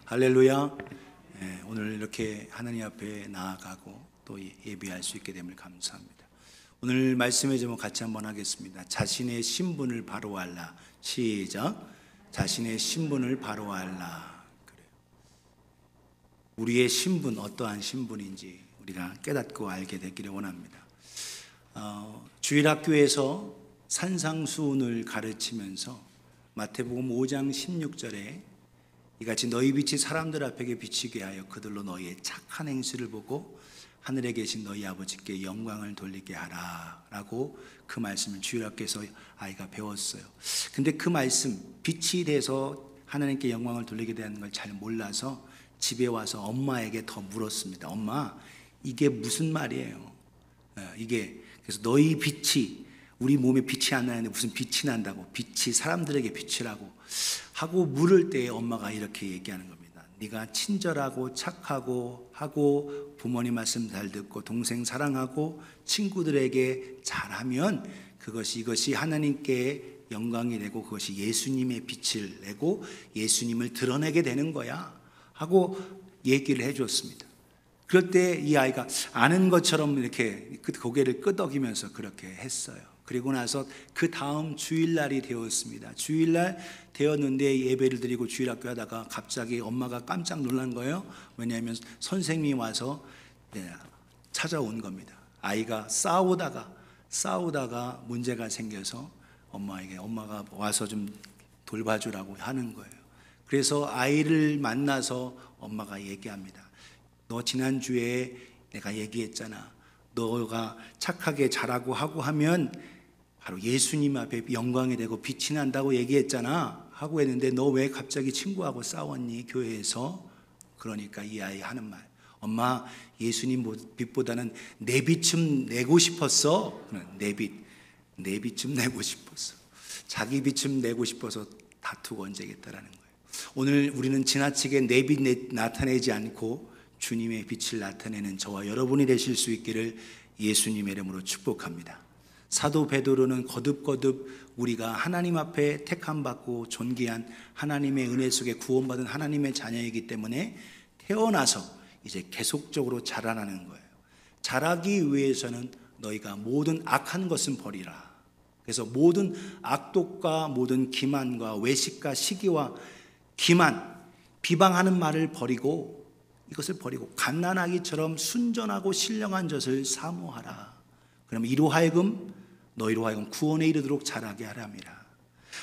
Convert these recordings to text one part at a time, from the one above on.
할렐루야. 오늘 이렇게 하나님 앞에 나아가고 또 예배할 수 있게 됨을 감사합니다. 오늘 말씀의 제목 같이 한번 하겠습니다. 자신의 신분을 바로 알라. 시작. 자신의 신분을 바로 알라. 그래요. 우리의 신분, 어떠한 신분인지 우리가 깨닫고 알게 되기를 원합니다. 주일학교에서 산상수훈을 가르치면서 마태복음 5장 16절에 이같이 너희 빛이 사람들 앞에 비치게 하여 그들로 너희의 착한 행실을 보고 하늘에 계신 너희 아버지께 영광을 돌리게 하라 라고 그 말씀을 주일학교에서 아이가 배웠어요. 근데 그 말씀, 빛이 돼서 하나님께 영광을 돌리게 되는 걸 잘 몰라서 집에 와서 엄마에게 더 물었습니다. 엄마, 이게 무슨 말이에요? 그래서 너희 빛이, 우리 몸에 빛이 안 나는데 무슨 빛이 난다고, 빛이 사람들에게 빛이라고 하고 물을 때 엄마가 이렇게 얘기하는 겁니다. 네가 친절하고 착하고 하고 부모님 말씀 잘 듣고 동생 사랑하고 친구들에게 잘하면 이것이 하나님께 영광이 되고 그것이 예수님의 빛을 내고 예수님을 드러내게 되는 거야 하고 얘기를 해줬습니다. 그럴 때 이 아이가 아는 것처럼 이렇게 고개를 끄덕이면서 그렇게 했어요. 그리고 나서 그 다음 주일날이 되었습니다. 주일날 되었는데 예배를 드리고 주일학교 하다가 갑자기 엄마가 깜짝 놀란 거예요. 왜냐하면 선생님이 와서 찾아온 겁니다. 아이가 싸우다가 문제가 생겨서 엄마가 와서 좀 돌봐주라고 하는 거예요. 그래서 아이를 만나서 엄마가 얘기합니다. 너 지난주에 내가 얘기했잖아. 너가 착하게 잘하고 하면 바로 예수님 앞에 영광이 되고 빛이 난다고 얘기했잖아 하고 했는데 너 왜 갑자기 친구하고 싸웠니 교회에서? 그러니까 이 아이 하는 말, 엄마, 예수님 빛보다는 내 빛 좀 내고 싶었어. 내 빛 좀 내고 싶었어. 자기 빛 좀 내고 싶어서 다투고 언제겠다라는 거예요. 오늘 우리는 지나치게 내 빛 나타내지 않고 주님의 빛을 나타내는 저와 여러분이 되실 수 있기를 예수님의 이름으로 축복합니다. 사도 베드로는 거듭 우리가 하나님 앞에 택함받고 존귀한 하나님의 은혜 속에 구원받은 하나님의 자녀이기 때문에 태어나서 이제 계속적으로 자라나는 거예요. 자라기 위해서는 너희가 모든 악한 것은 버리라. 그래서 모든 악독과 모든 기만과 외식과 시기와 기만, 비방하는 말을 버리고 이것을 버리고 갓난아기처럼 순전하고 신령한 젖을 사모하라. 그러면 너희로 하여금 구원에 이르도록 자라게 하랍니다.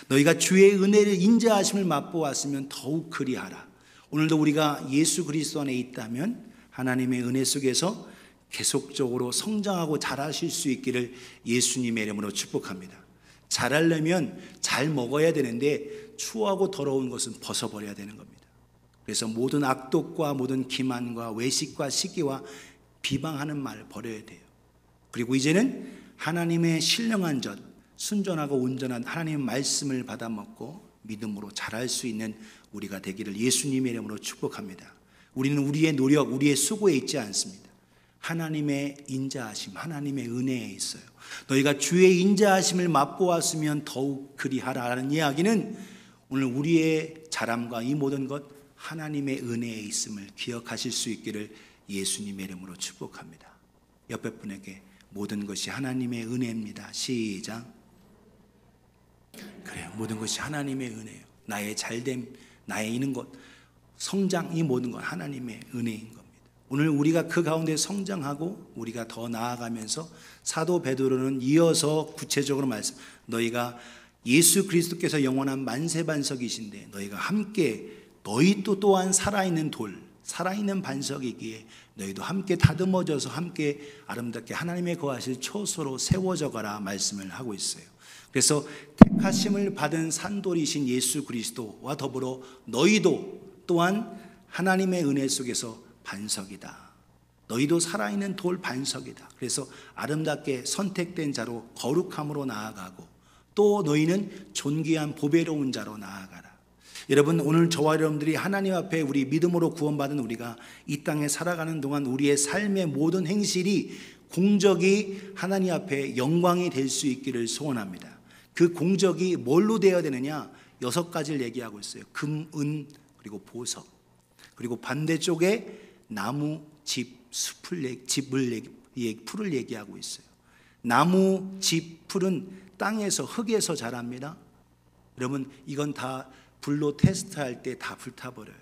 너희가 주의 은혜를 인자하심을 맛보았으면 더욱 그리하라. 오늘도 우리가 예수 그리스도 안에 있다면 하나님의 은혜 속에서 계속적으로 성장하고 자라실 수 있기를 예수님의 이름으로 축복합니다. 자라려면 잘 먹어야 되는데 추하고 더러운 것은 벗어버려야 되는 겁니다. 그래서 모든 악독과 모든 기만과 외식과 시기와 비방하는 말 버려야 돼요. 그리고 이제는 하나님의 신령한 젖, 순전하고 온전한 하나님의 말씀을 받아먹고 믿음으로 자랄 수 있는 우리가 되기를 예수님의 이름으로 축복합니다. 우리는 우리의 노력, 우리의 수고에 있지 않습니다. 하나님의 인자하심, 하나님의 은혜에 있어요. 너희가 주의 인자하심을 맛보았으면 더욱 그리하라는 이야기는 오늘 우리의 자람과 이 모든 것 하나님의 은혜에 있음을 기억하실 수 있기를 예수님의 이름으로 축복합니다. 옆에 분에게 모든 것이 하나님의 은혜입니다. 시작. 그래요. 모든 것이 하나님의 은혜예요. 나의 잘됨, 나의 있는 것, 성장, 이 모든 건 하나님의 은혜인 겁니다. 오늘 우리가 그 가운데 성장하고 우리가 더 나아가면서 사도 베드로는 이어서 구체적으로 너희가 예수 그리스도께서 영원한 만세반석이신데 너희가 함께 너희 또한 살아있는 돌, 살아있는 반석이기에 너희도 함께 다듬어져서 함께 아름답게 하나님의 거하실 초소로 세워져 가라 말씀을 하고 있어요. 그래서 택하심을 받은 산돌이신 예수 그리스도와 더불어 너희도 또한 하나님의 은혜 속에서 반석이다. 너희도 살아있는 돌 반석이다. 그래서 아름답게 선택된 자로 거룩함으로 나아가고 또 너희는 존귀한 보배로운 자로 나아가라. 여러분, 오늘 저와 여러분들이 하나님 앞에 우리 믿음으로 구원받은 우리가 이 땅에 살아가는 동안 우리의 삶의 모든 행실이 공적이 하나님 앞에 영광이 될 수 있기를 소원합니다. 그 공적이 뭘로 되어야 되느냐? 6가지를 얘기하고 있어요. 금, 은, 그리고 보석. 그리고 반대쪽에 나무, 집, 풀을 얘기하고 있어요. 나무, 집, 풀은 땅에서, 흙에서 자랍니다. 여러분, 이건 다 불로 테스트할 때 다 불타버려요.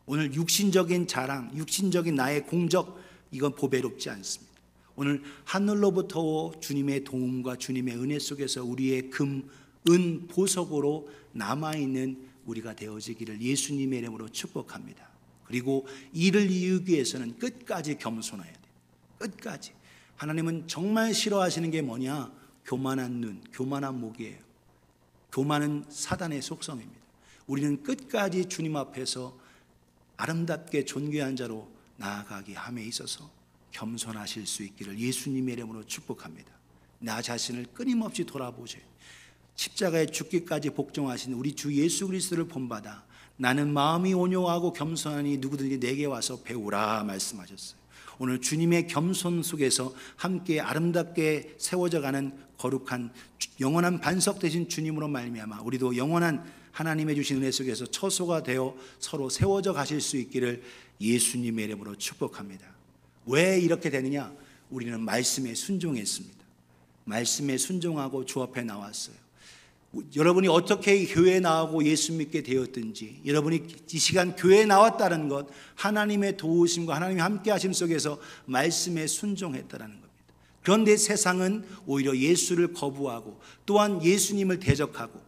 오늘 육신적인 자랑, 육신적인 나의 공적, 이건 보배롭지 않습니다. 오늘 하늘로부터 주님의 도움과 주님의 은혜 속에서 우리의 금, 은, 보석으로 남아있는 우리가 되어지기를 예수님의 이름으로 축복합니다. 그리고 이를 이루기 위해서는 끝까지 겸손해야 돼요. 끝까지. 하나님은 정말 싫어하시는 게 뭐냐? 교만한 눈, 교만한 목이에요. 교만은 사단의 속성입니다. 우리는 끝까지 주님 앞에서 아름답게 존귀한 자로 나아가기 함에 있어서 겸손하실 수 있기를 예수님의 이름으로 축복합니다. 나 자신을 끊임없이 돌아보세요. 십자가에 죽기까지 복종하신 우리 주 예수 그리스도를 본받아 나는 마음이 온유하고 겸손하니 누구든지 내게 와서 배우라 말씀하셨어요. 오늘 주님의 겸손 속에서 함께 아름답게 세워져가는 거룩한 영원한 반석 되신 주님으로 말미암아 우리도 영원한 하나님의 주신 은혜 속에서 처소가 되어 서로 세워져 가실 수 있기를 예수님의 이름으로 축복합니다. 왜 이렇게 되느냐? 우리는 말씀에 순종했습니다. 말씀에 순종하고 주 앞에 나왔어요. 여러분이 어떻게 교회에 나오고 예수 믿게 되었든지, 여러분이 이 시간 교회에 나왔다는 것, 하나님의 도우심과 하나님의 함께 하심 속에서 말씀에 순종했다는 겁니다. 그런데 세상은 오히려 예수를 거부하고 또한 예수님을 대적하고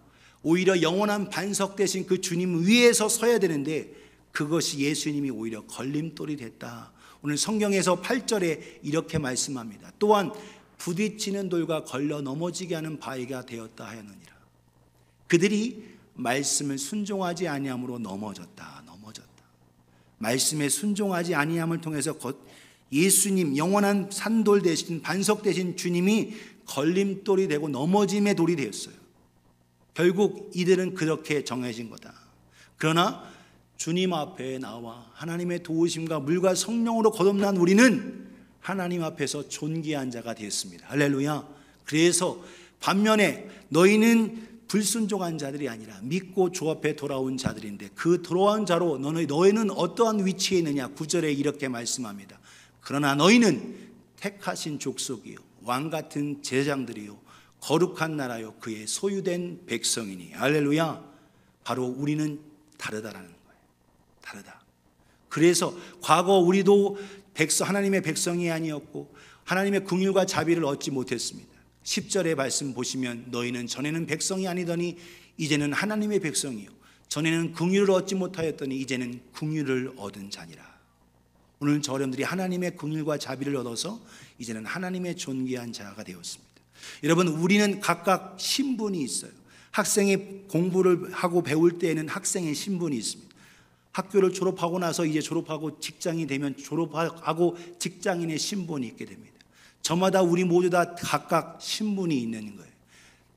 오히려 영원한 반석 되신 그 주님 위에서 서야 되는데 그것이 예수님이 오히려 걸림돌이 됐다. 오늘 성경에서 8절에 이렇게 말씀합니다. 또한 부딪히는 돌과 걸려 넘어지게 하는 바위가 되었다 하였느니라. 그들이 말씀을 순종하지 아니함으로 넘어졌다. 말씀에 순종하지 아니함을 통해서 예수님 영원한 산돌 되신 반석 되신 주님이 걸림돌이 되고 넘어짐의 돌이 되었어요. 결국 이들은 그렇게 정해진 거다. 그러나 주님 앞에 나와 하나님의 도우심과 물과 성령으로 거듭난 우리는 하나님 앞에서 존귀한 자가 되었습니다. 할렐루야. 그래서 반면에 너희는 불순종한 자들이 아니라 믿고 주 앞에 돌아온 자들인데 그 돌아온 자로 너희는 어떠한 위치에 있느냐? 9절에 이렇게 말씀합니다. 그러나 너희는 택하신 족속이요 왕같은 제장들이요 거룩한 나라요 그의 소유된 백성이니. 할렐루야. 바로 우리는 다르다라는 거예요. 다르다. 그래서 과거 우리도 하나님의 백성이 아니었고 하나님의 긍휼과 자비를 얻지 못했습니다. 10절의 말씀 보시면 너희는 전에는 백성이 아니더니 이제는 하나님의 백성이요 전에는 긍휼을 얻지 못하였더니 이제는 긍휼을 얻은 자니라. 오늘 저 여러분들이 하나님의 긍휼과 자비를 얻어서 이제는 하나님의 존귀한 자가 되었습니다. 여러분, 우리는 각각 신분이 있어요. 학생이 공부를 하고 배울 때에는 학생의 신분이 있습니다. 학교를 졸업하고 나서 이제 졸업하고 직장이 되면 졸업하고 직장인의 신분이 있게 됩니다. 저마다 우리 모두 다 각각 신분이 있는 거예요.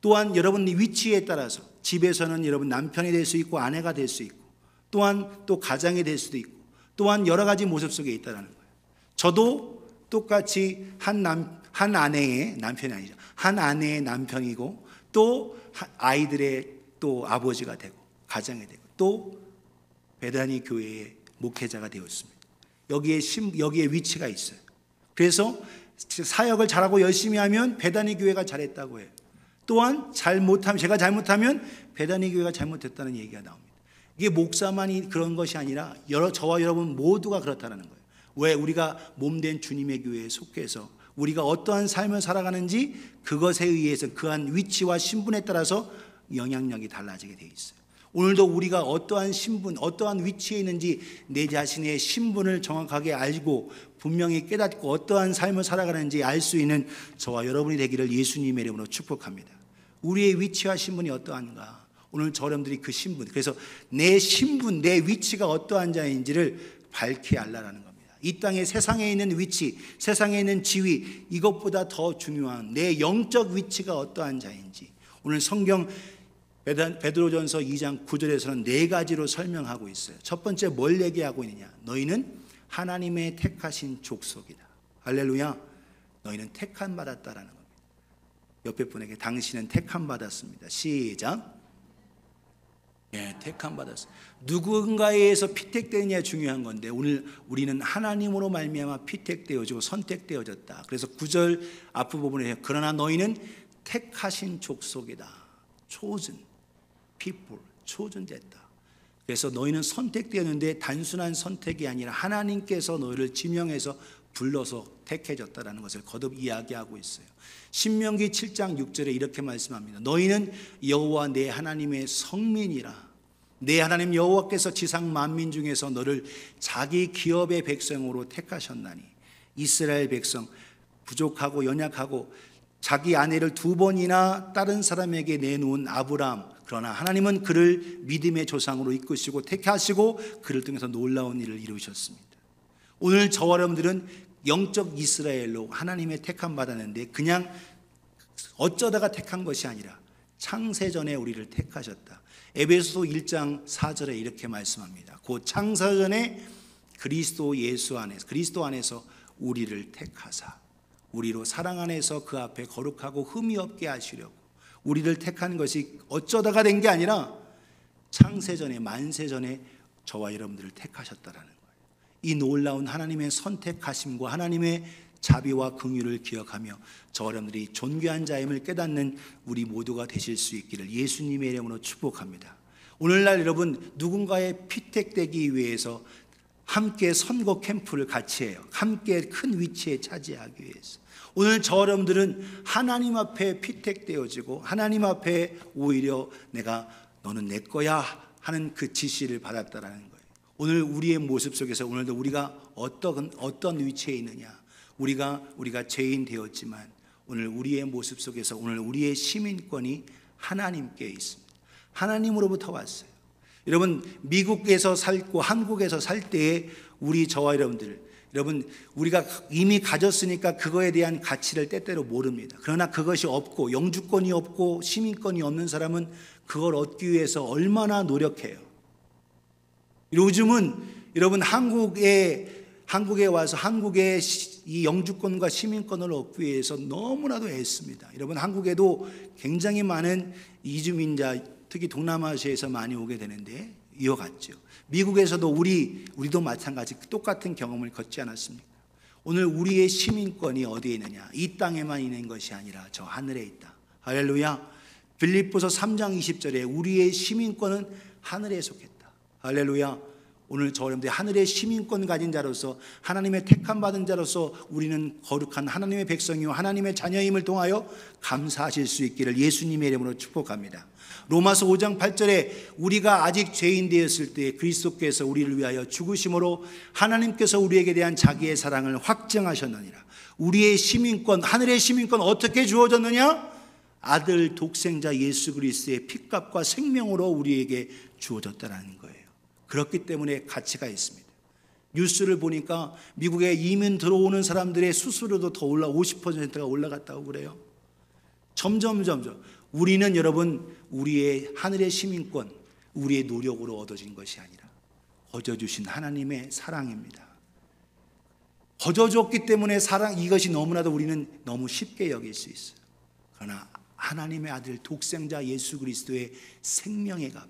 또한 여러분의 위치에 따라서 집에서는 여러분 남편이 될 수 있고 아내가 될 수 있고 또한 또 가장이 될 수도 있고 또한 여러 가지 모습 속에 있다는 거예요. 저도 똑같이 한 아내의 남편이 아니죠. 한 아내의 남편이고 또 아이들의 또 아버지가 되고 가장이 되고 또 베다니 교회의 목회자가 되었습니다. 여기에 위치가 있어요. 그래서 사역을 잘하고 열심히 하면 베다니 교회가 잘했다고 해요. 또한 제가 잘못하면 베다니 교회가 잘못했다는 얘기가 나옵니다. 이게 목사만이 그런 것이 아니라 저와 여러분 모두가 그렇다는 거예요. 왜? 우리가 몸된 주님의 교회에 속해서 우리가 어떠한 삶을 살아가는지 그것에 의해서 그한 위치와 신분에 따라서 영향력이 달라지게 되어 있어요. 오늘도 우리가 어떠한 신분, 어떠한 위치에 있는지 내 자신의 신분을 정확하게 알고 분명히 깨닫고 어떠한 삶을 살아가는지 알 수 있는 저와 여러분이 되기를 예수님의 이름으로 축복합니다. 우리의 위치와 신분이 어떠한가? 오늘 저 여러분들이 그 신분, 그래서 내 신분, 내 위치가 어떠한 자인지를 밝히 알라라는 겁니다. 이 땅에 세상에 있는 위치, 세상에 있는 지위, 이것보다 더 중요한 내 영적 위치가 어떠한 자인지 오늘 성경 베드로전서 2장 9절에서는 네 가지로 설명하고 있어요. 첫 번째 뭘 얘기하고 있느냐? 너희는 하나님의 택하신 족속이다. 할렐루야. 너희는 택함 받았다라는 겁니다. 옆에 분에게 당신은 택함 받았습니다. 시작. 택함 받았어. 누군가에 의해서 피택되느냐 중요한 건데 오늘 우리는 하나님으로 말미암아 피택되어지고 선택되어졌다. 그래서 9절 앞부분에 그러나 너희는 택하신 족속이다. chosen people, chosen됐다. 그래서 너희는 선택되었는데 단순한 선택이 아니라 하나님께서 너희를 지명해서 불러서 택해졌다라는 것을 거듭 이야기하고 있어요. 신명기 7장 6절에 이렇게 말씀합니다. 너희는 여호와 내 하나님의 성민이라. 내 하나님 여호와께서 지상 만민 중에서 너를 자기 기업의 백성으로 택하셨나니. 이스라엘 백성 부족하고 연약하고 자기 아내를 2번이나 다른 사람에게 내놓은 아브라함, 그러나 하나님은 그를 믿음의 조상으로 이끄시고 택하시고 그를 통해서 놀라운 일을 이루셨습니다. 오늘 저와 여러분들은 영적 이스라엘로 하나님의 택함 받았는데 그냥 어쩌다가 택한 것이 아니라 창세전에 우리를 택하셨다. 에베소서 1장 4절에 이렇게 말씀합니다. 곧 창세전에 그리스도 예수 안에서, 그리스도 안에서 우리를 택하사 우리로 사랑 안에서 그 앞에 거룩하고 흠이 없게 하시려고 우리를 택한 것이 어쩌다가 된 게 아니라 창세전에 만세전에 저와 여러분들을 택하셨다라는 거예요. 이 놀라운 하나님의 선택하심과 하나님의 자비와 긍휼을 기억하며 저와 여러분들이 존귀한 자임을 깨닫는 우리 모두가 되실 수 있기를 예수님의 이름으로 축복합니다. 오늘날 여러분 누군가의 피택되기 위해서 함께 선거 캠프를 같이 해요. 함께 큰 위치에 차지하기 위해서. 오늘 저 여러분들은 하나님 앞에 피택되어지고 하나님 앞에 오히려 내가 너는 내 거야 하는 그 지시를 받았다라는 거예요. 오늘 우리의 모습 속에서 오늘도 우리가 어떤 위치에 있느냐. 우리가 죄인 되었지만 오늘 우리의 모습 속에서 오늘 우리의 시민권이 하나님께 있습니다. 하나님으로부터 왔어요. 여러분 미국에서 살고 한국에서 살 때에 저와 여러분 우리가 이미 가졌으니까 그거에 대한 가치를 때때로 모릅니다. 그러나 그것이 없고 영주권이 없고 시민권이 없는 사람은 그걸 얻기 위해서 얼마나 노력해요. 요즘은 여러분 한국에 와서 한국의 이 영주권과 시민권을 얻기 위해서 너무나도 애씁니다. 여러분 한국에도 굉장히 많은 이주민자 특히 동남아시아에서 많이 오게 되는데 이어갔죠. 미국에서도 우리도 마찬가지 똑같은 경험을 겪지 않았습니까? 오늘 우리의 시민권이 어디에 있느냐? 이 땅에만 있는 것이 아니라 저 하늘에 있다. 할렐루야. 빌립보서 3장 20절에 우리의 시민권은 하늘에 속했다. 할렐루야. 오늘 저 여러분들이 하늘의 시민권 가진 자로서 하나님의 택함 받은 자로서 우리는 거룩한 하나님의 백성이요 하나님의 자녀임을 통하여 감사하실 수 있기를 예수님의 이름으로 축복합니다. 로마서 5장 8절에 우리가 아직 죄인 되었을 때 그리스도께서 우리를 위하여 죽으심으로 하나님께서 우리에게 대한 자기의 사랑을 확증하셨느니라. 우리의 시민권, 하늘의 시민권 어떻게 주어졌느냐? 아들 독생자 예수 그리스도의 피값과 생명으로 우리에게 주어졌다는 거예요. 그렇기 때문에 가치가 있습니다. 뉴스를 보니까 미국에 이민 들어오는 사람들의 수수료도 더 50%가 올라갔다고 그래요. 점점 우리는 여러분 우리의 하늘의 시민권, 우리의 노력으로 얻어진 것이 아니라 거저주신 하나님의 사랑입니다. 거저줬기 때문에 이것이 너무나도 우리는 너무 쉽게 여길 수 있어요. 그러나 하나님의 아들 독생자 예수 그리스도의 생명의 값,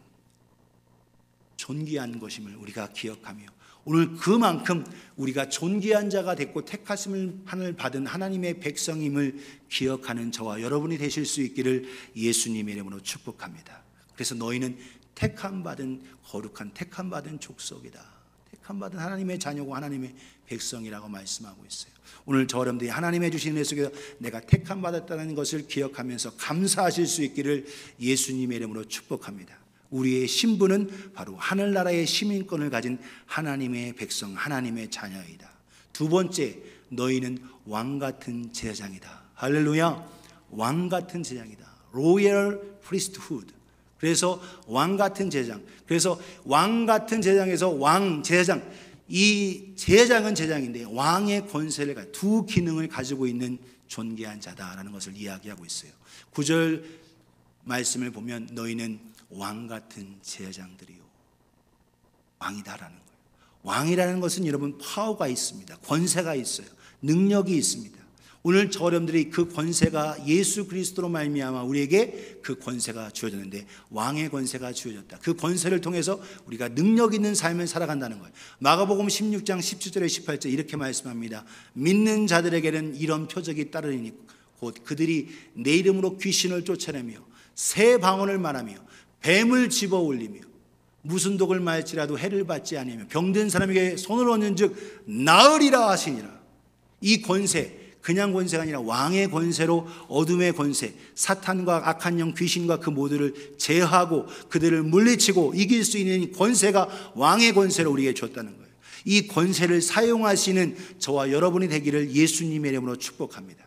존귀한 것임을 우리가 기억하며 오늘 그만큼 우리가 존귀한 자가 됐고 택하심을 받은 하나님의 백성임을 기억하는 저와 여러분이 되실 수 있기를 예수님의 이름으로 축복합니다. 그래서 너희는 택함받은 거룩한 택함받은 족속이다. 택함받은 하나님의 자녀고 하나님의 백성이라고 말씀하고 있어요. 오늘 저 여러분들이 하나님의 주신 은혜 속에서 내가 택함받았다는 것을 기억하면서 감사하실 수 있기를 예수님의 이름으로 축복합니다. 우리의 신분은 바로 하늘나라의 시민권을 가진 하나님의 백성, 하나님의 자녀이다. 두 번째, 너희는 왕같은 제사장이다. 할렐루야. 왕같은 제사장이다. Royal Priesthood. 그래서 왕같은 제사장. 그래서 왕같은 제사장에서 제사장. 이 제사장은 제사장인데 왕의 권세를 가지고 두 기능을 가지고 있는 존귀한 자다라는 것을 이야기하고 있어요. 9절 말씀을 보면 너희는 왕같은 제사장들이요. 왕이다라는 거예요. 왕이라는 것은 여러분 파워가 있습니다. 권세가 있어요. 능력이 있습니다. 오늘 저 여러분들이 그 권세가 예수 그리스도로 말미암아 우리에게 그 권세가 주어졌는데, 왕의 권세가 주어졌다. 그 권세를 통해서 우리가 능력 있는 삶을 살아간다는 거예요. 마가복음 16장 17절에 18절 이렇게 말씀합니다. 믿는 자들에게는 이런 표적이 따르리니 곧 그들이 내 이름으로 귀신을 쫓아내며 새 방언을 말하며 뱀을 집어 올리며 무슨 독을 말지라도 해를 받지 아니하며 병든 사람에게 손을 얹은 즉 나으리라 하시니라. 이 권세, 그냥 권세가 아니라 왕의 권세로 어둠의 권세, 사탄과 악한 영 귀신과 그 모두를 제하고 그들을 물리치고 이길 수 있는 권세가 왕의 권세로 우리에게 줬다는 거예요. 이 권세를 사용하시는 저와 여러분이 되기를 예수님의 이름으로 축복합니다.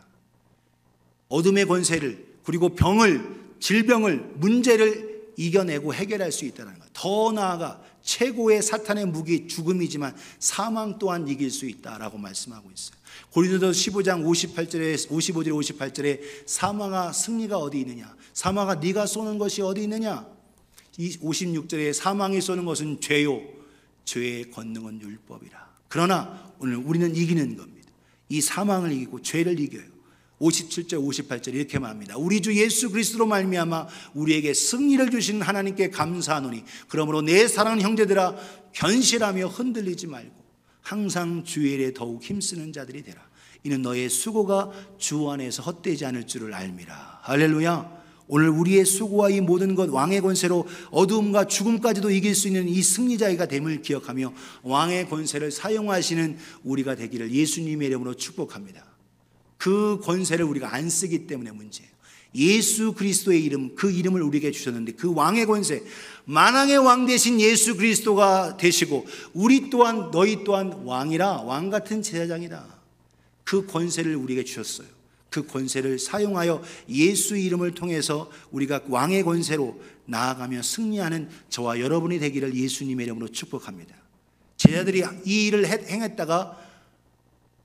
어둠의 권세를, 그리고 병을, 질병을, 문제를 이겨내고 해결할 수 있다는 거예요. 더 나아가 최고의 사탄의 무기 죽음이지만 사망 또한 이길 수 있다라고 말씀하고 있어요. 고린도서 15장 58절에 55절 58절에 사망아 승리가 어디 있느냐, 사망아 네가 쏘는 것이 어디 있느냐. 이 56절에 사망이 쏘는 것은 죄요 죄의 권능은 율법이라. 그러나 오늘 우리는 이기는 겁니다. 이 사망을 이기고 죄를 이겨요. 57절 58절 이렇게 말합니다. 우리 주 예수 그리스도로 말미암아 우리에게 승리를 주시는 하나님께 감사하노니 그러므로 내 사랑하는 형제들아 견실하며 흔들리지 말고 항상 주의 일에 더욱 힘쓰는 자들이 되라. 이는 너의 수고가 주 안에서 헛되지 않을 줄을 알미라. 할렐루야. 오늘 우리의 수고와 이 모든 것, 왕의 권세로 어두움과 죽음까지도 이길 수 있는 이 승리자가 됨을 기억하며 왕의 권세를 사용하시는 우리가 되기를 예수님의 이름으로 축복합니다. 그 권세를 우리가 안 쓰기 때문에 문제예요. 예수 그리스도의 이름, 그 이름을 우리에게 주셨는데 그 왕의 권세, 만왕의 왕 되신 예수 그리스도가 되시고 우리 또한 너희 또한 왕이라, 왕 같은 제사장이다. 그 권세를 우리에게 주셨어요. 그 권세를 사용하여 예수 이름을 통해서 우리가 왕의 권세로 나아가며 승리하는 저와 여러분이 되기를 예수님의 이름으로 축복합니다. 제자들이 이 일을 행했다가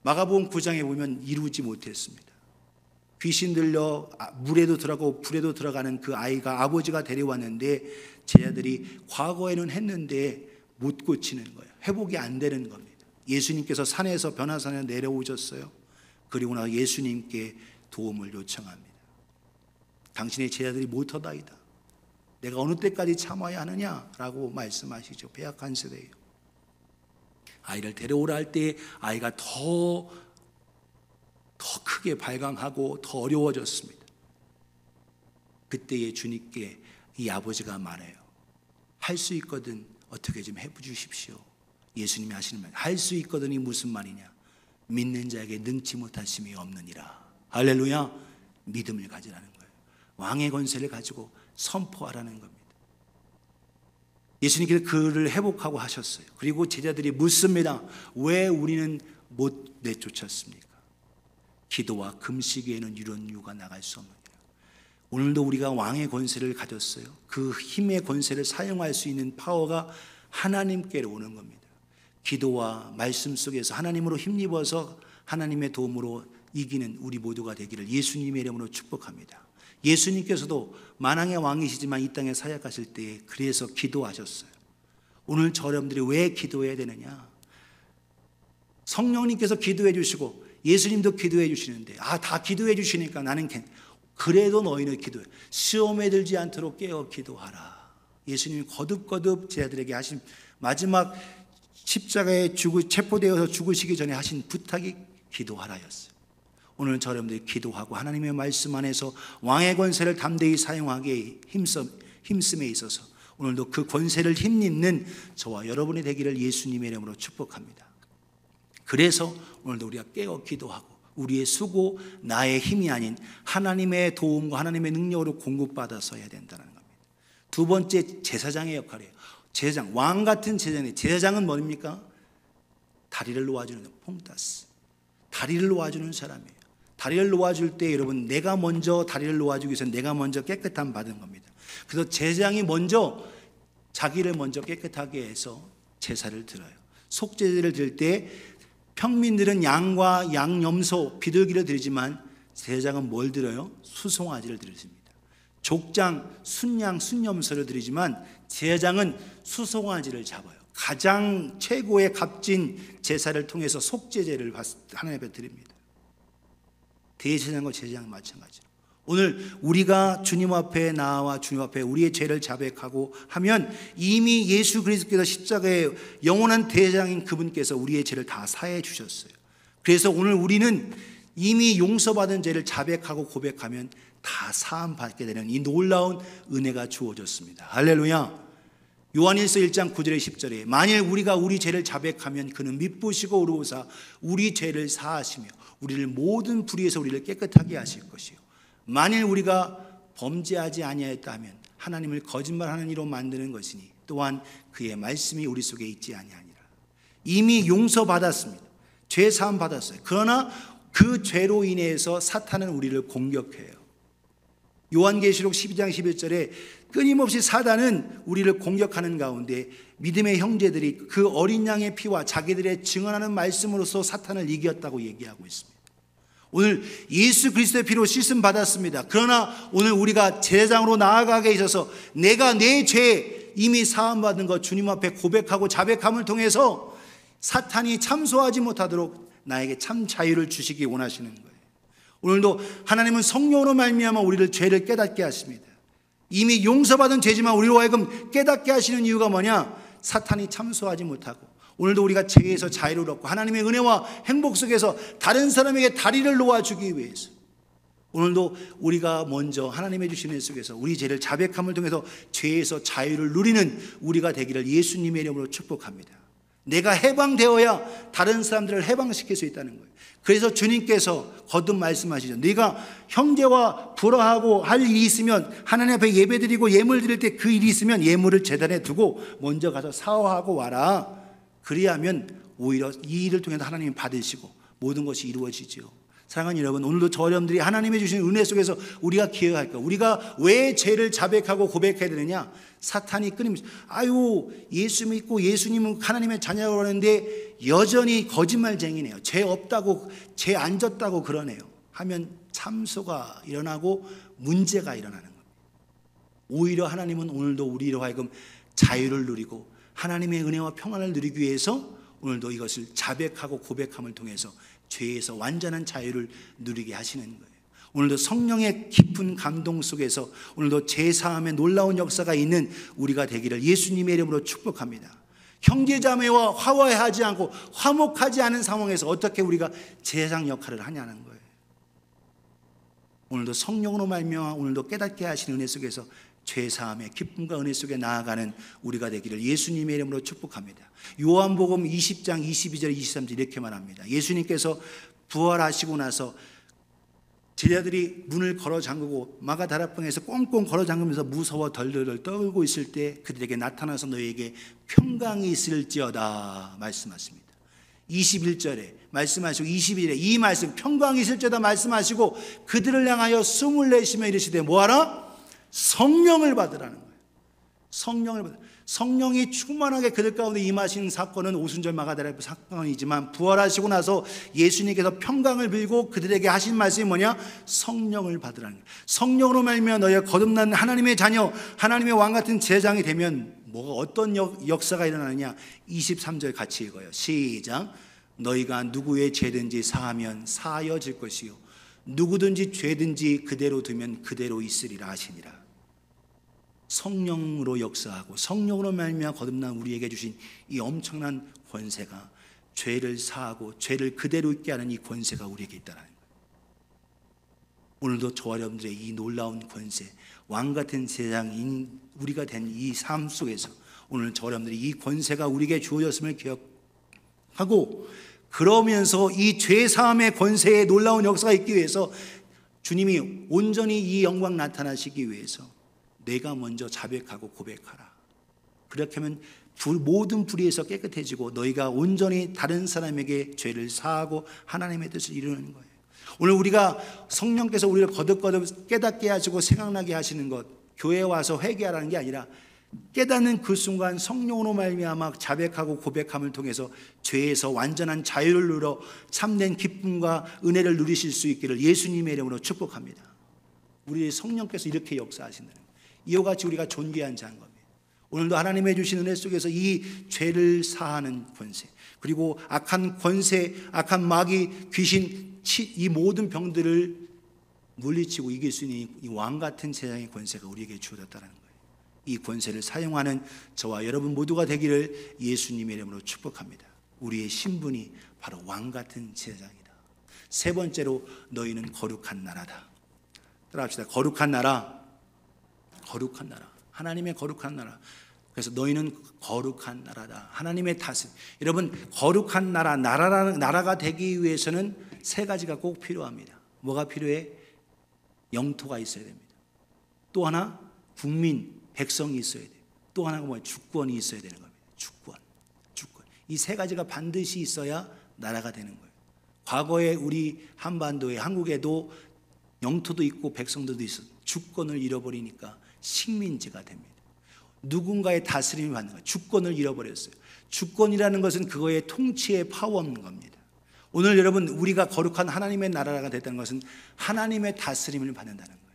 마가복음 9장에 보면 이루지 못했습니다. 귀신 들려 물에도 들어가고 불에도 들어가는 그 아이가 아버지가 데려왔는데 제자들이 과거에는 했는데 못 고치는 거예요. 회복이 안 되는 겁니다. 예수님께서 산에서 변화산에 내려오셨어요. 그리고 나서 예수님께 도움을 요청합니다. 당신의 제자들이 못하다이다. 내가 어느 때까지 참아야 하느냐라고 말씀하시죠. 배약한 세대예요. 아이를 데려오라 할 때 아이가 더 크게 발광하고 더 어려워졌습니다. 그때의 주님께 이 아버지가 말해요. 할 수 있거든 어떻게 좀 해주십시오. 예수님이 하시는 말, 할 수 있거든이 무슨 말이냐. 믿는 자에게 능치 못하심이 없느니라. 할렐루야. 믿음을 가지라는 거예요. 왕의 권세를 가지고 선포하라는 겁니다. 예수님께서 그를 회복하고 하셨어요. 그리고 제자들이 묻습니다. 왜 우리는 못 내쫓았습니까? 기도와 금식 외에는 이런 이유가 나갈 수 없느니라. 오늘도 우리가 왕의 권세를 가졌어요. 그 힘의 권세를 사용할 수 있는 파워가 하나님께로 오는 겁니다. 기도와 말씀 속에서 하나님으로 힘입어서 하나님의 도움으로 이기는 우리 모두가 되기를 예수님의 이름으로 축복합니다. 예수님께서도 만왕의 왕이시지만 이 땅에 사역하실 때 그래서 기도하셨어요. 오늘 저 여러분들이 왜 기도해야 되느냐? 성령님께서 기도해 주시고 예수님도 기도해 주시는데 다 기도해 주시니까 나는 그래도 너희는 기도해. 시험에 들지 않도록 깨어 기도하라. 예수님이 거듭거듭 제자들에게 하신 마지막 십자가에 체포되어서 죽으시기 전에 하신 부탁이 기도하라였어요. 오늘 저 여러분들이 기도하고 하나님의 말씀 안에서 왕의 권세를 담대히 사용하기에 힘씀에 있어서 오늘도 그 권세를 힘입는 저와 여러분이 되기를 예수님의 이름으로 축복합니다. 그래서 오늘도 우리가 깨어 기도하고 우리의 수고, 나의 힘이 아닌 하나님의 도움과 하나님의 능력으로 공급받아서 해야 된다는 겁니다. 두 번째, 제사장의 역할이에요. 제사장, 왕 같은 제사장이. 제사장은 뭡니까? 다리를 놓아주는 퐁타스. 다리를 놓아주는 사람이에요. 다리를 놓아줄 때 여러분, 내가 먼저 다리를 놓아주기 위해서 내가 먼저 깨끗함 받은 겁니다. 그래서 제사장이 먼저 자기를 먼저 깨끗하게 해서 제사를 드려요. 속죄제를 드릴 때 평민들은 양과 양염소, 비둘기를 드리지만 제사장은 뭘 드려요? 수송아지를 드립니다. 족장, 순양, 순염소를 드리지만 제사장은 수송아지를 잡아요. 가장 최고의 값진 제사를 통해서 속죄제를 하나님 앞에 드립니다. 대제사장과 제사장 마찬가지로 오늘 우리가 주님 앞에 나와 주님 앞에 우리의 죄를 자백하고 하면 이미 예수 그리스도께서 십자가에 영원한 대제사장인 그분께서 우리의 죄를 다 사해 주셨어요. 그래서 오늘 우리는 이미 용서받은 죄를 자백하고 고백하면 다 사함받게 되는 이 놀라운 은혜가 주어졌습니다. 할렐루야. 요한일서 1장 9절에 10절에 만일 우리가 우리 죄를 자백하면 그는 미쁘시고 의로우사 우리 죄를 사하시며 우리를 모든 불의에서 우리를 깨끗하게 하실 것이요 만일 우리가 범죄하지 아니하였다면 하나님을 거짓말하는 이로 만드는 것이니 또한 그의 말씀이 우리 속에 있지 아니하니라. 이미 용서받았습니다. 죄 사함 받았어요. 그러나 그 죄로 인해서 사탄은 우리를 공격해요. 요한계시록 12장 11절에 끊임없이 사단은 우리를 공격하는 가운데 믿음의 형제들이 그 어린 양의 피와 자기들의 증언하는 말씀으로서 사탄을 이겼다고 얘기하고 있습니다. 오늘 예수 그리스도의 피로 씻음 받았습니다. 그러나 오늘 우리가 제사장으로 나아가게 있어서 내가 내 죄 이미 사함 받은 것 주님 앞에 고백하고 자백함을 통해서 사탄이 참소하지 못하도록 나에게 참 자유를 주시기 원하시는 거예요. 오늘도 하나님은 성령으로 말미암아 우리를 죄를 깨닫게 하십니다. 이미 용서받은 죄지만 우리로 하여금 깨닫게 하시는 이유가 뭐냐? 사탄이 참소하지 못하고 오늘도 우리가 죄에서 자유를 얻고 하나님의 은혜와 행복 속에서 다른 사람에게 다리를 놓아주기 위해서 오늘도 우리가 먼저 하나님의 주신 은혜 속에서 우리 죄를 자백함을 통해서 죄에서 자유를 누리는 우리가 되기를 예수님의 이름으로 축복합니다. 내가 해방되어야 다른 사람들을 해방시킬 수 있다는 거예요. 그래서 주님께서 거듭 말씀하시죠. 네가 형제와 불화하고 할 일이 있으면 하나님 앞에 예배드리고 예물 드릴 때 그 일이 있으면 예물을 제단에 두고 먼저 가서 사화하고 와라. 그리하면 오히려 이 일을 통해서 하나님이 받으시고 모든 것이 이루어지죠. 사랑하는 여러분, 오늘도 저 여러분들이 하나님의 주신 은혜 속에서 우리가 기억할까? 우리가 왜 죄를 자백하고 고백해야 되느냐? 사탄이 끊임없이 예수 믿고 예수님은 하나님의 자녀라고 하는데 여전히 거짓말쟁이네요. 죄 없다고, 죄 안 졌다고 그러네요. 하면 참소가 일어나고 문제가 일어나는 겁니다. 오히려 하나님은 오늘도 우리로 하여금 자유를 누리고 하나님의 은혜와 평안을 누리기 위해서 오늘도 이것을 자백하고 고백함을 통해서 죄에서 완전한 자유를 누리게 하시는 거예요. 오늘도 성령의 깊은 감동 속에서 오늘도 제사함의 놀라운 역사가 있는 우리가 되기를 예수님의 이름으로 축복합니다. 형제자매와 화해하지 않고 화목하지 않은 상황에서 어떻게 우리가 제사장 역할을 하냐는 거예요. 오늘도 성령으로 말미암아 오늘도 깨닫게 하시는 은혜 속에서 죄사함의 기쁨과 은혜 속에 나아가는 우리가 되기를 예수님의 이름으로 축복합니다. 요한복음 20장 22절 23절 이렇게 말합니다. 예수님께서 부활하시고 나서 제자들이 문을 걸어 잠그고 마가다락방에서 꽁꽁 걸어 잠그면서 무서워 덜덜 떨고 있을 때 그들에게 나타나서 너희에게 평강이 있을지어다 말씀하십니다. 21절에 말씀하시고 22절에 이 말씀 평강이 있을지어다 말씀하시고 그들을 향하여 숨을 내쉬며 이르시되 뭐하라? 성령을 받으라는 거예요. 성령을 받으라. 성령이 충만하게 그들 가운데 임하신 사건은 오순절 마가다락 사건이지만 부활하시고 나서 예수님께서 평강을 빌고 그들에게 하신 말씀이 뭐냐? 성령을 받으라는 거예요. 성령으로 말미암아 너희가 거듭난 하나님의 자녀, 하나님의 왕 같은 제사장이 되면 뭐가 어떤 역사가 일어나느냐? 23절 같이 읽어요. 시작. 너희가 누구의 죄든지 사하면 사하여질 것이요 누구든지 죄든지 그대로 두면 그대로 있으리라 하시니라. 성령으로 역사하고 성령으로 말미암아 거듭난 우리에게 주신 이 엄청난 권세가 죄를 사하고 죄를 그대로 있게 하는 이 권세가 우리에게 있다는 거예요. 오늘도 저와 여러분들의 이 놀라운 권세, 왕 같은 제사장인 우리가 된 이 삶 속에서 오늘 저와 여러분들이 이 권세가 우리에게 주어졌음을 기억하고 그러면서 이 죄사함의 권세에 놀라운 역사가 있기 위해서 주님이 온전히 이 영광 나타나시기 위해서 내가 먼저 자백하고 고백하라. 그렇게 하면 모든 불의에서 깨끗해지고 너희가 온전히 다른 사람에게 죄를 사하고 하나님의 뜻을 이루는 거예요. 오늘 우리가 성령께서 우리를 거듭거듭 깨닫게 하시고 생각나게 하시는 것, 교회에 와서 회개하라는 게 아니라 깨닫는 그 순간 성령으로 말미암아 자백하고 고백함을 통해서 죄에서 완전한 자유를 누려 참된 기쁨과 은혜를 누리실 수 있기를 예수님의 이름으로 축복합니다. 우리 성령께서 이렇게 역사하신다는 거예요. 이와 같이 우리가 존귀한 자인 겁니다. 오늘도 하나님의 주신 은혜 속에서 이 죄를 사하는 권세, 그리고 악한 권세, 악한 마귀, 귀신, 이 모든 병들을 물리치고 이길 수 있는 이 왕같은 세상의 권세가 우리에게 주어졌다는 거예요. 이 권세를 사용하는 저와 여러분 모두가 되기를 예수님의 이름으로 축복합니다. 우리의 신분이 바로 왕같은 세상이다. 세 번째로, 너희는 거룩한 나라다. 따라합시다. 거룩한 나라, 거룩한 나라, 하나님의 거룩한 나라. 그래서 너희는 거룩한 나라다. 하나님의 다스림. 여러분, 거룩한 나라가 되기 위해서는 세 가지가 꼭 필요합니다. 뭐가 필요해? 영토가 있어야 됩니다. 또 하나, 국민, 백성이 있어야 돼요. 또 하나가 뭐예요? 주권이 있어야 되는 겁니다. 주권. 이 세 가지가 반드시 있어야 나라가 되는 거예요. 과거에 우리 한반도에, 한국에도 영토도 있고 백성들도 있어 주권을 잃어버리니까 식민지가 됩니다. 누군가의 다스림을 받는 거예요. 주권을 잃어버렸어요. 주권이라는 것은 그거의 통치의 파워 없는 겁니다. 오늘 여러분, 우리가 거룩한 하나님의 나라가 됐다는 것은 하나님의 다스림을 받는다는 거예요.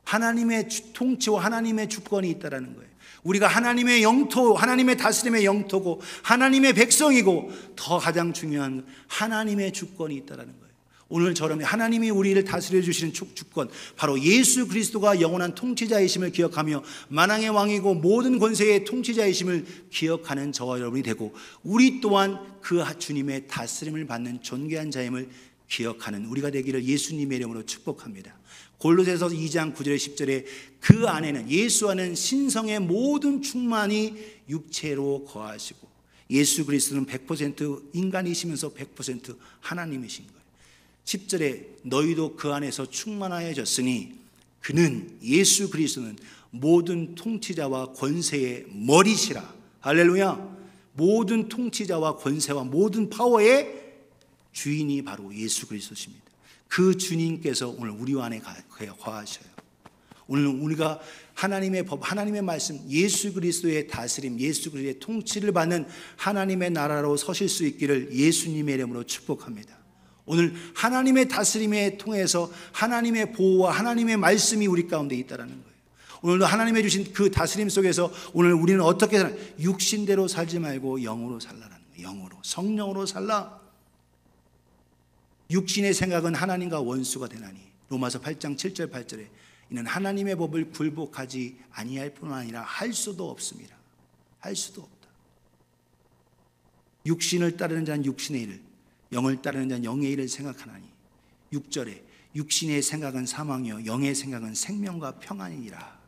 하나님의 통치와 하나님의 주권이 있다는 거예요. 우리가 하나님의 영토, 하나님의 다스림의 영토고 하나님의 백성이고, 더 가장 중요한 하나님의 주권이 있다는 거예요. 오늘처럼 하나님이 우리를 다스려 주시는 주권, 바로 예수 그리스도가 영원한 통치자이심을 기억하며 만왕의 왕이고 모든 권세의 통치자이심을 기억하는 저와 여러분이 되고, 우리 또한 그 주님의 다스림을 받는 존귀한 자임을 기억하는 우리가 되기를 예수님의 이름으로 축복합니다. 골로새서 2장 9절에 10절에 그 안에는, 예수 안에는 신성의 모든 충만이 육체로 거하시고, 예수 그리스도는 100% 인간이시면서 100% 하나님이신 거예요. 10절에 너희도 그 안에서 충만하여졌으니 그는, 예수 그리스도는 모든 통치자와 권세의 머리시라. 할렐루야. 모든 통치자와 권세와 모든 파워의 주인이 바로 예수 그리스도십니다. 그 주님께서 오늘 우리 안에 거하셔요. 오늘 우리가 하나님의 법, 하나님의 말씀, 예수 그리스도의 다스림, 예수 그리스도의 통치를 받는 하나님의 나라로 서실 수 있기를 예수님의 이름으로 축복합니다. 오늘 하나님의 다스림에 통해서 하나님의 보호와 하나님의 말씀이 우리 가운데 있다는 거예요. 오늘도 하나님의 주신 그 다스림 속에서 오늘 우리는 어떻게 살아? 육신대로 살지 말고 영으로 살라라는 거예요. 영으로, 성령으로 살라. 육신의 생각은 하나님과 원수가 되나니, 로마서 8장 7절 8절에 이는 하나님의 법을 굴복하지 아니할 뿐 아니라 할 수도 없습니다. 할 수도 없다. 육신을 따르는 자는 육신의 일을, 영을 따르는 자는 영의 일을 생각하나니, 6절에 육신의 생각은 사망이요 영의 생각은 생명과 평안이니라.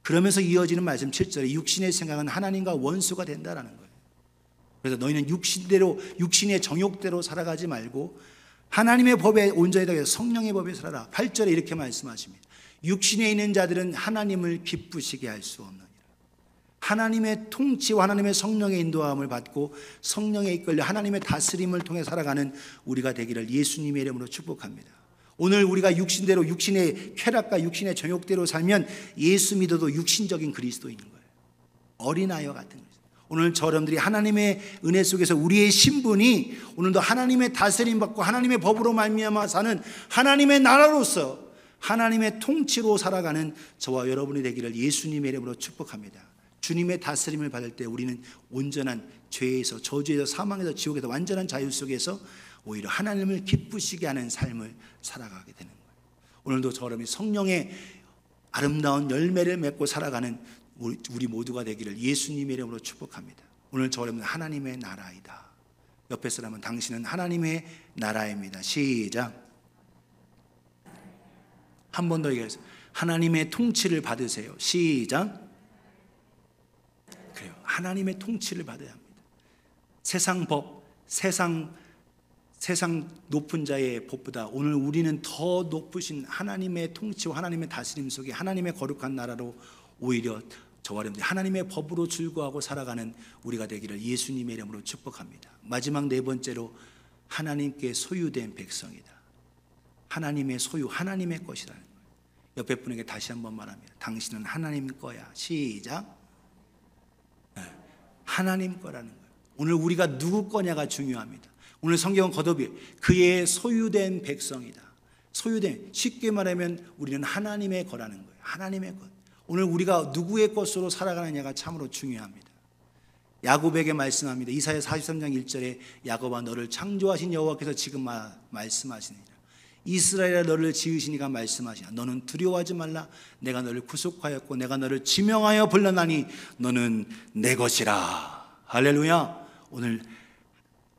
그러면서 이어지는 말씀 7절에 육신의 생각은 하나님과 원수가 된다라는 거예요. 그래서 너희는 육신대로, 육신의 정욕대로 살아가지 말고 하나님의 법에 온전히 따라 성령의 법에 살아라. 8절에 이렇게 말씀하십니다. 육신에 있는 자들은 하나님을 기쁘시게 할 수 없느니라. 하나님의 통치와 하나님의 성령의 인도함을 받고 성령에 이끌려 하나님의 다스림을 통해 살아가는 우리가 되기를 예수님의 이름으로 축복합니다. 오늘 우리가 육신대로, 육신의 쾌락과 육신의 정욕대로 살면 예수 믿어도 육신적인 그리스도인 거예요. 어린아이와 같은 거예요. 오늘 저러분들이 하나님의 은혜 속에서 우리의 신분이 오늘도 하나님의 다스림 받고 하나님의 법으로 말미암아 사는 하나님의 나라로서 하나님의 통치로 살아가는 저와 여러분이 되기를 예수님의 이름으로 축복합니다. 주님의 다스림을 받을 때 우리는 온전한 죄에서, 저주에서, 사망에서, 지옥에서 완전한 자유 속에서 오히려 하나님을 기쁘시게 하는 삶을 살아가게 되는 거예요. 오늘도 저러분이 성령의 아름다운 열매를 맺고 살아가는 우리 모두가 되기를 예수님의 이름으로 축복합니다. 오늘 저 여러분 하나님의 나라이다. 옆에 사람은 당신은 하나님의 나라입니다. 시작. 한 번 더 얘기해서 하나님의 통치를 받으세요. 시작. 그래요. 하나님의 통치를 받아야 합니다. 세상 법, 세상 높은 자의 법보다 오늘 우리는 더 높으신 하나님의 통치와 하나님의 다스림 속에 하나님의 거룩한 나라로 오히려 저와 여러분들이 하나님의 법으로 즐거워하고 살아가는 우리가 되기를 예수님의 이름으로 축복합니다. 마지막 네 번째로 하나님께 소유된 백성이다. 하나님의 소유, 하나님의 것이라는 거예요. 옆에 분에게 다시 한번 말합니다. 당신은 하나님 거야. 시작. 네. 하나님 거라는 거예요. 오늘 우리가 누구 거냐가 중요합니다. 오늘 성경은 거듭이 그의 소유된 백성이다. 소유된, 쉽게 말하면 우리는 하나님의 거라는 거예요. 하나님의 것. 오늘 우리가 누구의 것으로 살아가느냐가 참으로 중요합니다. 야곱에게 말씀합니다. 이사야 43장 1절에 야곱아 너를 창조하신 여호와께서 지금 말씀하시니라. 이스라엘아 너를 지으시니가 말씀하시나 너는 두려워하지 말라. 내가 너를 구속하였고 내가 너를 지명하여 불러나니 너는 내 것이라. 할렐루야. 오늘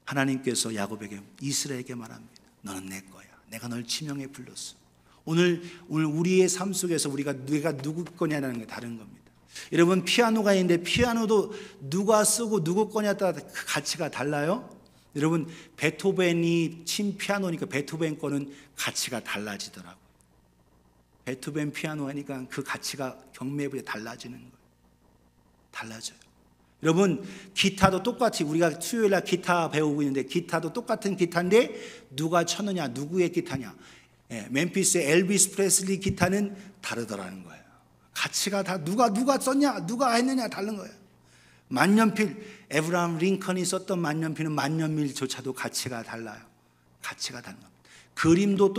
하나님께서 야곱에게 이스라엘에게 말합니다. 너는 내 거야. 내가 널 지명해 불렀어. 오늘 우리의 삶 속에서 내가 누구 거냐라는 게 다른 겁니다. 여러분 피아노가 있는데 피아노도 누가 쓰고 누구 거냐에 따라 그 가치가 달라요. 여러분 베토벤이 친 피아노니까 베토벤 거는 가치가 달라지더라고요. 베토벤 피아노 하니까 그 가치가 경매부에 달라지는 거예요. 달라져요. 여러분 기타도 똑같이 우리가 수요일날 기타 배우고 있는데 기타도 똑같은 기타인데 누가 쳤느냐 누구의 기타냐. 멤피스의 엘비스 프레슬리 기타는 다르더라는 거예요. 가치가 다 누가 썼냐 누가 했느냐 다른 거예요. 만년필 에브라함 링컨이 썼던 만년필은 만년필조차도 가치가 달라요. 가치가 다른 겁니다. 그림도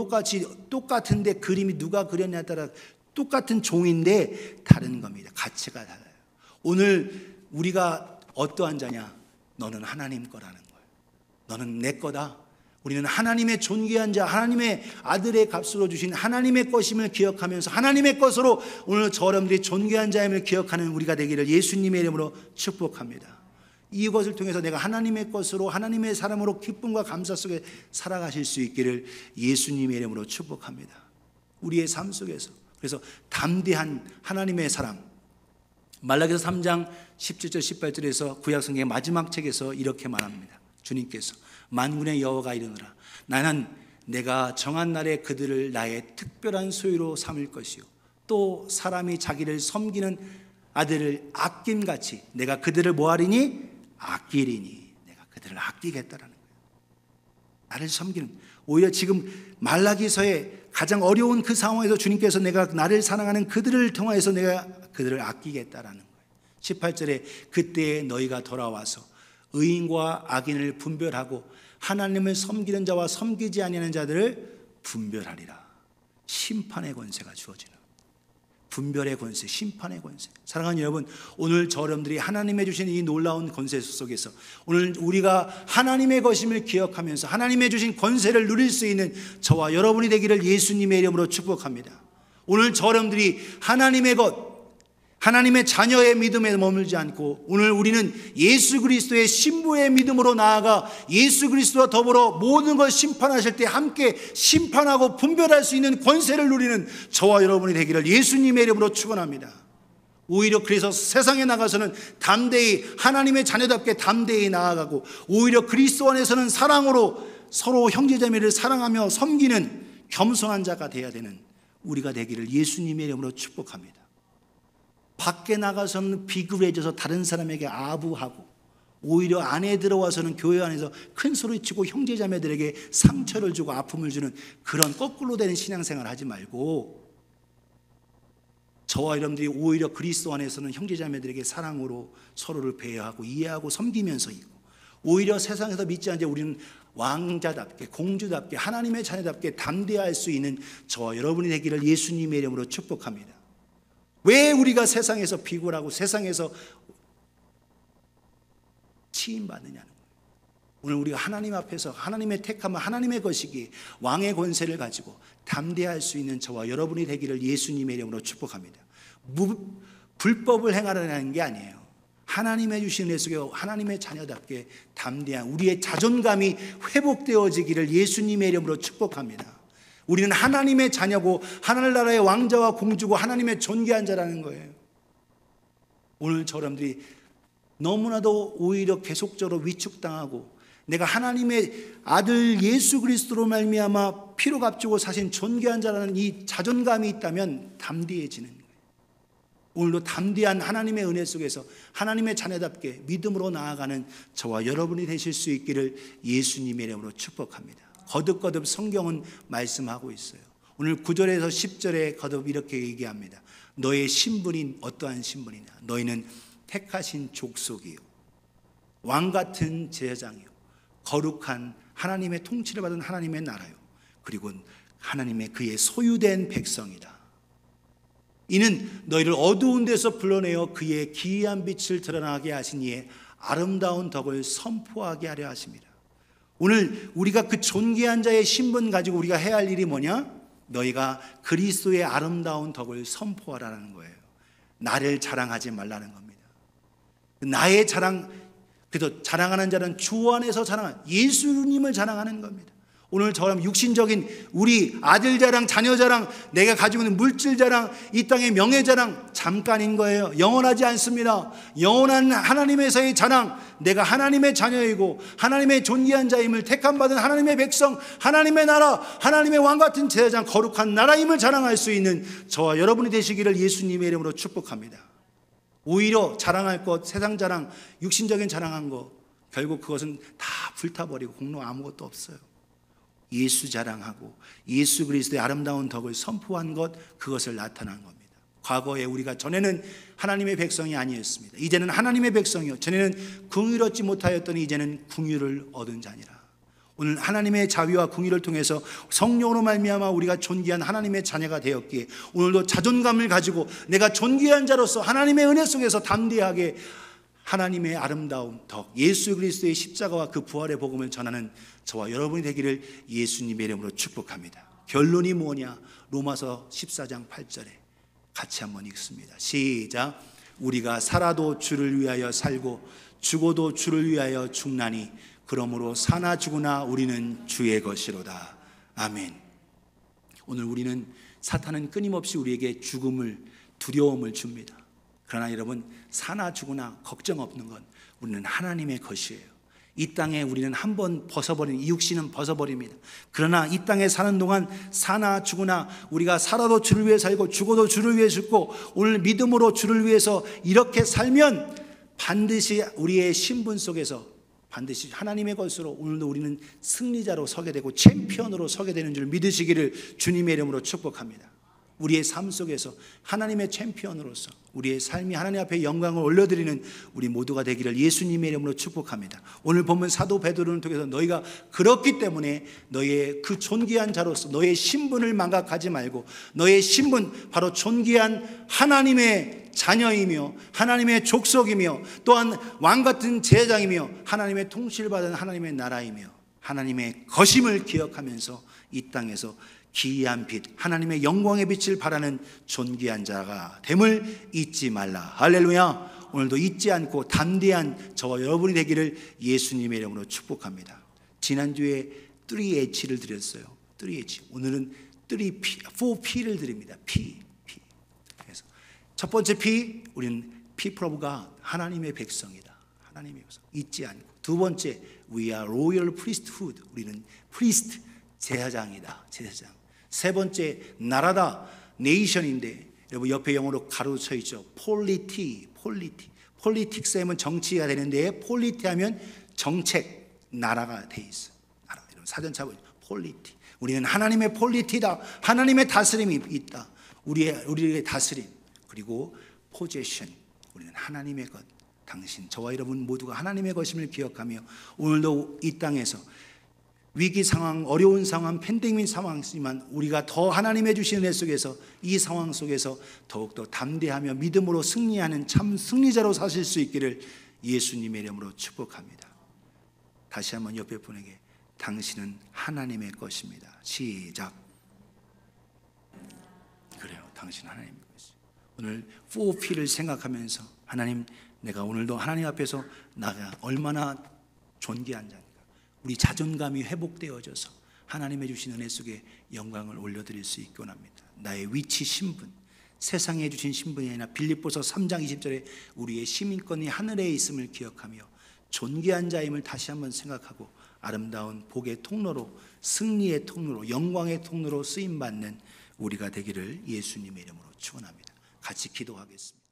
똑같은데 그림이 누가 그렸냐에 따라 똑같은 종인데 다른 겁니다. 가치가 달라요. 오늘 우리가 어떠한 자냐? 너는 하나님 거라는 거예요. 너는 내 거다. 우리는 하나님의 존귀한 자, 하나님의 아들의 값으로 주신 하나님의 것임을 기억하면서 하나님의 것으로 오늘 여러분들이 존귀한 자임을 기억하는 우리가 되기를 예수님의 이름으로 축복합니다. 이것을 통해서 내가 하나님의 것으로 하나님의 사람으로 기쁨과 감사 속에 살아가실 수 있기를 예수님의 이름으로 축복합니다. 우리의 삶 속에서 그래서 담대한 하나님의 사람 말라기서 3장 17절 18절에서 구약성경의 마지막 책에서 이렇게 말합니다. 주님께서 만군의 여호와가 이르노라 나는 내가 정한 날에 그들을 나의 특별한 소유로 삼을 것이요 또 사람이 자기를 섬기는 아들을 아낌같이 내가 그들을 뭐하리니? 아끼리니. 내가 그들을 아끼겠다라는 거예요. 나를 섬기는 오히려 지금 말라기서의 가장 어려운 그 상황에서 주님께서 내가 나를 사랑하는 그들을 통하여서 내가 그들을 아끼겠다라는 거예요. 18절에 그때에 너희가 돌아와서 의인과 악인을 분별하고 하나님을 섬기는 자와 섬기지 아니하는 자들을 분별하리라. 심판의 권세가 주어지는 분별의 권세, 심판의 권세. 사랑하는 여러분, 오늘 여러분들이 하나님의 주신 이 놀라운 권세 속에서 오늘 우리가 하나님의 것임을 기억하면서 하나님의 주신 권세를 누릴 수 있는 저와 여러분이 되기를 예수님의 이름으로 축복합니다. 오늘 여러분들이 하나님의 것, 하나님의 자녀의 믿음에 머물지 않고 오늘 우리는 예수 그리스도의 신부의 믿음으로 나아가 예수 그리스도와 더불어 모든 걸 심판하실 때 함께 심판하고 분별할 수 있는 권세를 누리는 저와 여러분이 되기를 예수님의 이름으로 축원합니다. 오히려 그래서 세상에 나가서는 담대히 하나님의 자녀답게 담대히 나아가고 오히려 그리스도 안에서는 사랑으로 서로 형제자매를 사랑하며 섬기는 겸손한 자가 되어야 되는 우리가 되기를 예수님의 이름으로 축복합니다. 밖에 나가서는 비굴해져서 다른 사람에게 아부하고 오히려 안에 들어와서는 교회 안에서 큰 소리치고 형제자매들에게 상처를 주고 아픔을 주는 그런 거꾸로 되는 신앙생활을 하지 말고 저와 여러분들이 오히려 그리스도 안에서는 형제자매들에게 사랑으로 서로를 배려하고 이해하고 섬기면서 있고 오히려 세상에서 믿지 않는 우리는 왕자답게 공주답게 하나님의 자녀답게 담대할 수 있는 저와 여러분이 되기를 예수님의 이름으로 축복합니다. 왜 우리가 세상에서 비굴하고 세상에서 치임받느냐는 거예요. 오늘 우리가 하나님 앞에서 하나님의 택함은 하나님의 것이기에 왕의 권세를 가지고 담대할 수 있는 저와 여러분이 되기를 예수님의 이름으로 축복합니다. 불법을 행하려는 게 아니에요. 하나님의 주신 은혜 속에 하나님의 자녀답게 담대한 우리의 자존감이 회복되어지기를 예수님의 이름으로 축복합니다. 우리는 하나님의 자녀고 하늘나라의 왕자와 공주고 하나님의 존귀한 자라는 거예요. 오늘 여러분들이 너무나도 오히려 계속적으로 위축당하고 내가 하나님의 아들 예수 그리스도로 말미암아 피로 값주고 사신 존귀한 자라는 이 자존감이 있다면 담대해지는 거예요. 오늘도 담대한 하나님의 은혜 속에서 하나님의 자녀답게 믿음으로 나아가는 저와 여러분이 되실 수 있기를 예수님의 이름으로 축복합니다. 거듭거듭 성경은 말씀하고 있어요. 오늘 9절에서 10절에 거듭 이렇게 얘기합니다. 너의 신분이 어떠한 신분이냐? 너희는 택하신 족속이요 왕같은 제사장이요 거룩한 하나님의 통치를 받은 하나님의 나라요 그리고 하나님의 그의 소유된 백성이다. 이는 너희를 어두운 데서 불러내어 그의 기이한 빛을 드러나게 하신 이의 아름다운 덕을 선포하게 하려 하십니다. 오늘 우리가 그 존귀한 자의 신분 가지고 우리가 해야 할 일이 뭐냐? 너희가 그리스도의 아름다운 덕을 선포하라는 거예요. 나를 자랑하지 말라는 겁니다. 나의 자랑, 그래도 자랑하는 자는 주 안에서 자랑하는 예수님을 자랑하는 겁니다. 오늘 저처럼 육신적인 우리 아들 자랑, 자녀 자랑, 내가 가지고 있는 물질 자랑, 이 땅의 명예 자랑 잠깐인 거예요. 영원하지 않습니다. 영원한 하나님에서의 자랑, 내가 하나님의 자녀이고 하나님의 존귀한 자임을 택함받은 하나님의 백성, 하나님의 나라, 하나님의 왕같은 제사장, 거룩한 나라임을 자랑할 수 있는 저와 여러분이 되시기를 예수님의 이름으로 축복합니다. 오히려 자랑할 것, 세상 자랑, 육신적인 자랑한 것, 결국 그것은 다 불타버리고 공로 아무것도 없어요. 예수 자랑하고 예수 그리스도의 아름다운 덕을 선포한 것, 그것을 나타난 겁니다. 과거에 우리가 전에는 하나님의 백성이 아니었습니다. 이제는 하나님의 백성이요, 전에는 긍휼을 얻지 못하였더니 이제는 긍휼을 얻은 자니라. 오늘 하나님의 자비와 긍휼을 통해서 성령으로 말미암아 우리가 존귀한 하나님의 자녀가 되었기에 오늘도 자존감을 가지고 내가 존귀한 자로서 하나님의 은혜 속에서 담대하게 하나님의 아름다운 덕, 예수 그리스도의 십자가와 그 부활의 복음을 전하는 저와 여러분이 되기를 예수님의 이름으로 축복합니다. 결론이 뭐냐? 로마서 14장 8절에 같이 한번 읽습니다. 시작. 우리가 살아도 주를 위하여 살고 죽어도 주를 위하여 죽나니 그러므로 사나 죽으나 우리는 주의 것이로다. 아멘. 오늘 우리는, 사탄은 끊임없이 우리에게 죽음을, 두려움을 줍니다. 그러나 여러분, 사나 죽으나 걱정 없는 건 우리는 하나님의 것이에요. 이 땅에 우리는 한번 벗어버린, 이 육신은 벗어버립니다. 그러나 이 땅에 사는 동안 사나 죽으나 우리가 살아도 주를 위해 살고 죽어도 주를 위해 죽고 오늘 믿음으로 주를 위해서 이렇게 살면 반드시 우리의 신분 속에서 반드시 하나님의 것으로 오늘도 우리는 승리자로 서게 되고 챔피언으로 서게 되는 줄 믿으시기를 주님의 이름으로 축복합니다. 우리의 삶 속에서 하나님의 챔피언으로서 우리의 삶이 하나님 앞에 영광을 올려드리는 우리 모두가 되기를 예수님의 이름으로 축복합니다. 오늘 보면 사도 베드로를 통해서 너희가 그렇기 때문에 너희의 그 존귀한 자로서 너의 신분을 망각하지 말고 너의 신분, 바로 존귀한 하나님의 자녀이며 하나님의 족속이며 또한 왕같은 제사장이며 하나님의 통치를 받은 하나님의 나라이며 하나님의 것임을 기억하면서 이 땅에서 기이한 빛, 하나님의 영광의 빛을 바라는 존귀한 자가 됨을 잊지 말라. 할렐루야. 오늘도 잊지 않고 담대한 저와 여러분이 되기를 예수님의 이름으로 축복합니다. 지난주에 3H를 드렸어요. 3H. 오늘은 4P를 드립니다. P. 그래서 첫 번째 P, 우리는 people of God, 하나님의 백성이다. 하나님의 백성. 잊지 않고. 두 번째, we are royal priesthood. 우리는 priest, 제사장이다. 제사장. 세 번째, 나라다. 네이션인데 여러분 옆에 영어로 가로쳐 있죠. 폴리티. 폴리틱스 하면 정치가 되는데 폴리티 하면 정책, 나라가 돼 있어. 나라. 여러분 사전 찾아보죠. 폴리티. 우리는 하나님의 폴리티다. 하나님의 다스림이 있다. 우리의 다스림. 그리고 포제션. 우리는 하나님의 것. 당신, 저와 여러분 모두가 하나님의 것임을 기억하며 오늘도 이 땅에서 위기 상황, 어려운 상황, 팬데믹 상황이지만 우리가 더 하나님의 주신 은혜 속에서 이 상황 속에서 더욱더 담대하며 믿음으로 승리하는 참 승리자로 사실 수 있기를 예수님의 이름으로 축복합니다. 다시 한번 옆에 분에게 당신은 하나님의 것입니다. 시작. 그래요. 당신은 하나님의 것이에요. 오늘 4P를 생각하면서 하나님, 내가 오늘도 하나님 앞에서 나가 얼마나 존귀한 자입니까? 우리 자존감이 회복되어져서 하나님의 주신 은혜 속에 영광을 올려드릴 수 있기 원합니다. 나의 위치, 신분, 세상에 주신 신분이 아니라 빌립보서 3장 20절에 우리의 시민권이 하늘에 있음을 기억하며 존귀한 자임을 다시 한번 생각하고 아름다운 복의 통로로, 승리의 통로로, 영광의 통로로 쓰임받는 우리가 되기를 예수님의 이름으로 축원합니다. 같이 기도하겠습니다.